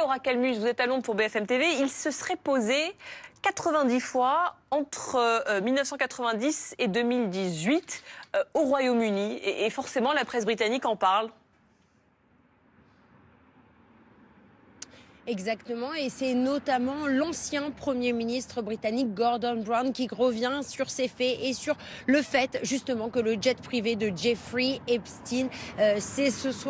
Laura Calmus, vous êtes à Londres pour BFM TV. Il se serait posé 90 fois entre 1990 et 2018 au Royaume-Uni. Et forcément, la presse britannique en parle. Exactement, et c'est notamment l'ancien Premier ministre britannique Gordon Brown qui revient sur ces faits et sur le fait justement que le jet privé de Jeffrey Epstein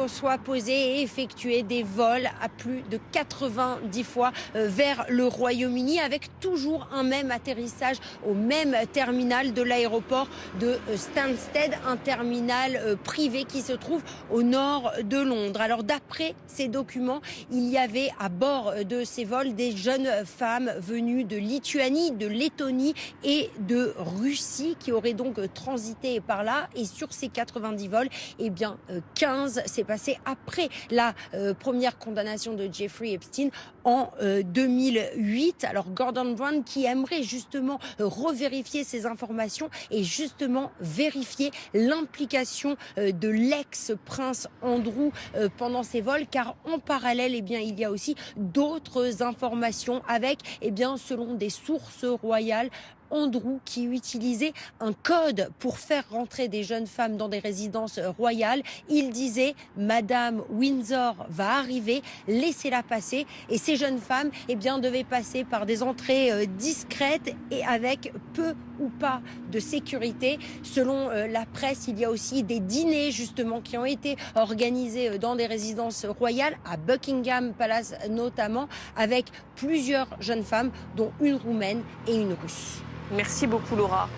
soit posé et effectué des vols à plus de 90 fois vers le Royaume-Uni, avec toujours un même atterrissage au même terminal de l'aéroport de Stansted, un terminal privé qui se trouve au nord de Londres. Alors d'après ces documents, il y avait à bord de ces vols des jeunes femmes venues de Lituanie, de Lettonie et de Russie qui auraient donc transité par là. Et sur ces 90 vols, eh bien 15 s'est passé après la première condamnation de Jeffrey Epstein en 2008. Alors Gordon Brown, qui aimerait justement revérifier ces informations et justement vérifier l'implication de l'ex-prince Andrew pendant ces vols, car en parallèle, eh bien, il y a aussi d'autres informations avec, eh bien, selon des sources royales, Andrew qui utilisait un code pour faire rentrer des jeunes femmes dans des résidences royales. Il disait « Madame Windsor va arriver, laissez-la passer ». Et ces jeunes femmes, eh bien, devaient passer par des entrées discrètes et avec peu ou pas de sécurité. Selon la presse, il y a aussi des dîners justement qui ont été organisés dans des résidences royales, à Buckingham Palace notamment, avec plusieurs jeunes femmes, dont une roumaine et une russe. Merci beaucoup, Laura.